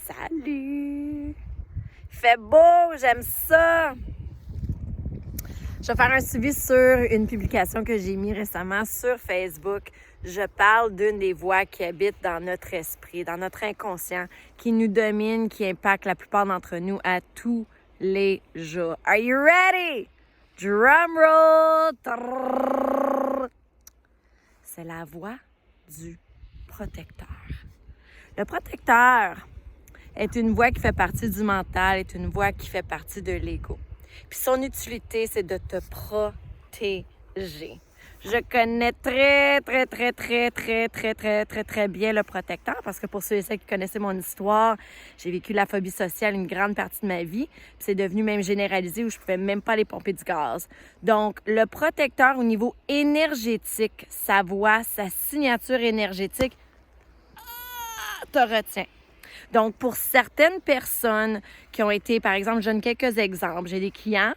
Salut! Il fait beau, j'aime ça! Je vais faire un suivi sur une publication que j'ai mise récemment sur Facebook. Je parle d'une des voix qui habitent dans notre esprit, dans notre inconscient, qui nous domine, qui impacte la plupart d'entre nous à tous les jours. Are you ready? Drum roll! Trrr. C'est la voix du protecteur. Le protecteur est une voix qui fait partie du mental, est une voix qui fait partie de l'ego. Puis son utilité, c'est de te protéger. Je connais très bien le protecteur parce que pour ceux et celles qui connaissaient mon histoire, j'ai vécu la phobie sociale une grande partie de ma vie. Puis c'est devenu même généralisé où je pouvais même pas aller pomper du gaz. Donc, le protecteur au niveau énergétique, sa voix, sa signature énergétique, te retient. Donc, pour certaines personnes qui ont été, par exemple, je donne quelques exemples. J'ai des clients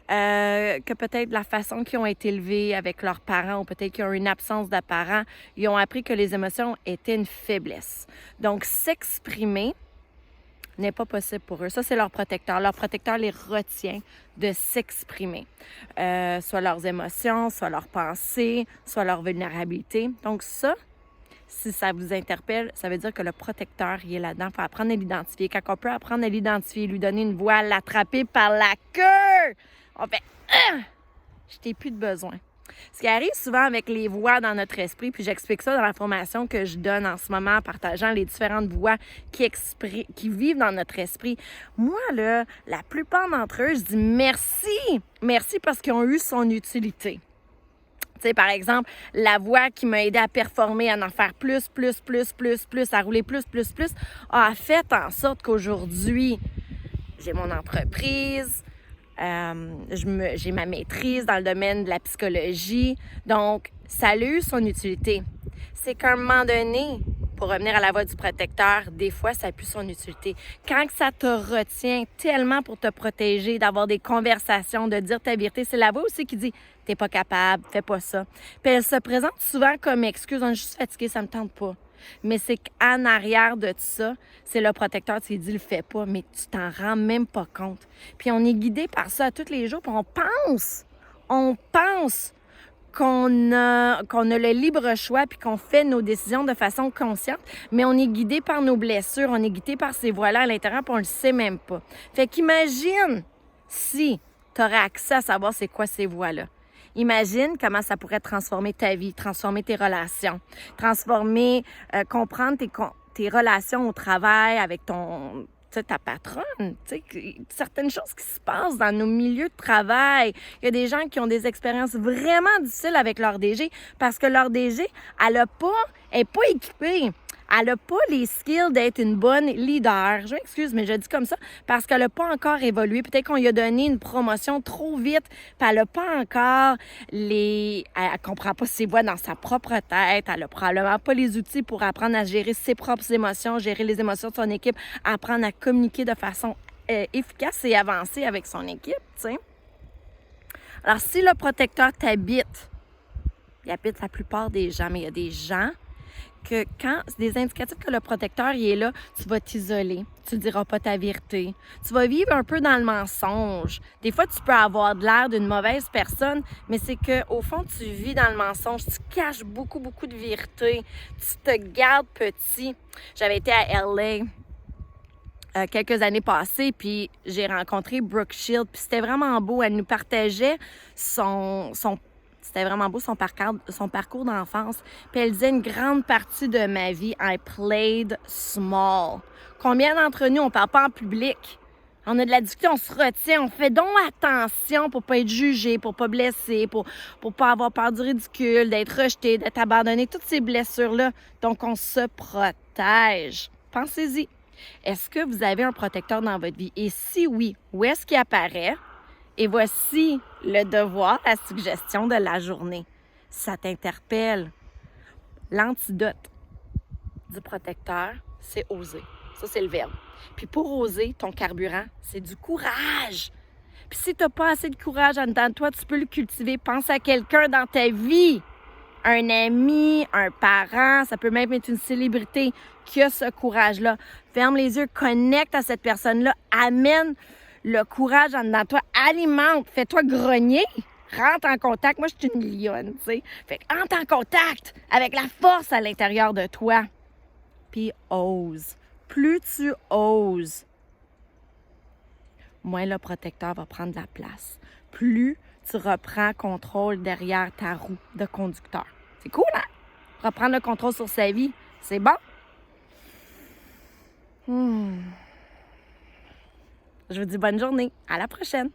que peut-être la façon qu'ils ont été élevés avec leurs parents ou peut-être qu'ils ont une absence de parents, ils ont appris que les émotions étaient une faiblesse. Donc, s'exprimer n'est pas possible pour eux. Ça, c'est leur protecteur. Leur protecteur les retient de s'exprimer. Soit leurs émotions, soit leurs pensées, soit leur vulnérabilité. Donc, ça, si ça vous interpelle, ça veut dire que le protecteur, il est là-dedans. Il faut apprendre à l'identifier. Quand on peut apprendre à l'identifier, lui donner une voix, l'attraper par la queue, on fait « je t'ai plus de besoin ». Ce qui arrive souvent avec les voix dans notre esprit, puis j'explique ça dans la formation que je donne en ce moment en partageant les différentes voix qui vivent dans notre esprit. Moi, là, la plupart d'entre eux, je dis merci. Merci parce qu'ils ont eu son utilité. Tu sais, par exemple, la voix qui m'a aidé à performer, à en faire plus, à rouler plus, a fait en sorte qu'aujourd'hui, j'ai mon entreprise, j'ai ma maîtrise dans le domaine de la psychologie. Donc, ça a eu son utilité. C'est qu'à un moment donné, pour revenir à la voix du protecteur, des fois, ça n'a plus son utilité. Quand ça te retient tellement pour te protéger, d'avoir des conversations, de dire ta vérité, c'est la voix aussi qui dit « t'es pas capable, fais pas ça ». Puis elle se présente souvent comme excuse « on est juste fatigué, ça me tente pas ». Mais c'est qu'en arrière de ça, c'est le protecteur qui dit « le fais pas », mais tu t'en rends même pas compte. Puis on est guidé par ça tous les jours, puis on pense qu'on a le libre choix puis qu'on fait nos décisions de façon consciente, mais on est guidé par nos blessures, on est guidé par ces voix-là à l'intérieur puis on le sait même pas. Fait qu'imagine si tu aurais accès à savoir c'est quoi ces voix-là. Imagine comment ça pourrait transformer ta vie, transformer tes relations, comprendre tes relations au travail avec ta patronne, certaines choses qui se passent dans nos milieux de travail. Il y a des gens qui ont des expériences vraiment difficiles avec leur DG parce que leur DG, elle est pas équipée. Elle n'a pas les skills d'être une bonne leader. Je m'excuse, mais je dis comme ça parce qu'elle n'a pas encore évolué. Peut-être qu'on lui a donné une promotion trop vite, puis elle n'a pas encore elle comprend pas ses voix dans sa propre tête. Elle n'a probablement pas les outils pour apprendre à gérer ses propres émotions, gérer les émotions de son équipe, apprendre à communiquer de façon efficace et avancée avec son équipe, tu sais. Alors, si le protecteur t'habite, il habite la plupart des gens, mais il y a des gens que quand c'est des indicatifs que le protecteur il est là, tu vas t'isoler, tu ne diras pas ta vérité, tu vas vivre un peu dans le mensonge. Des fois, tu peux avoir de l'air d'une mauvaise personne, mais c'est qu'au fond, tu vis dans le mensonge, tu caches beaucoup de vérité, tu te gardes petit. J'avais été à LA quelques années passées, puis j'ai rencontré Brooke Shield, puis c'était vraiment beau. Elle nous partageait c'était vraiment beau son parcours d'enfance. Puis elle disait une grande partie de ma vie, I played small. Combien d'entre nous, on parle pas en public? On a de la difficulté, on se retient, on fait donc attention pour pas être jugé, pour pas blesser, pour pas avoir peur du ridicule, d'être rejeté, d'être abandonné, toutes ces blessures-là. Donc, on se protège. Pensez-y. Est-ce que vous avez un protecteur dans votre vie? Et si oui, où est-ce qu'il apparaît? Et voici le devoir, la suggestion de la journée. Ça t'interpelle. L'antidote du protecteur, c'est oser. Ça, c'est le verbe. Puis pour oser, ton carburant, c'est du courage. Puis si tu n'as pas assez de courage en dedans de toi, tu peux le cultiver. Pense à quelqu'un dans ta vie un ami, un parent, ça peut même être une célébrité qui a ce courage-là. Ferme les yeux, connecte à cette personne-là, amène le courage en dedans de toi, alimente, fais-toi grogner, rentre en contact. Moi, je suis une lionne, tu sais. Fait que entre en contact avec la force à l'intérieur de toi. Puis ose. Plus tu oses, moins le protecteur va prendre de la place. Plus tu reprends contrôle derrière ta roue de conducteur. C'est cool, hein? Reprendre le contrôle sur sa vie, c'est bon? Je vous dis bonne journée. À la prochaine!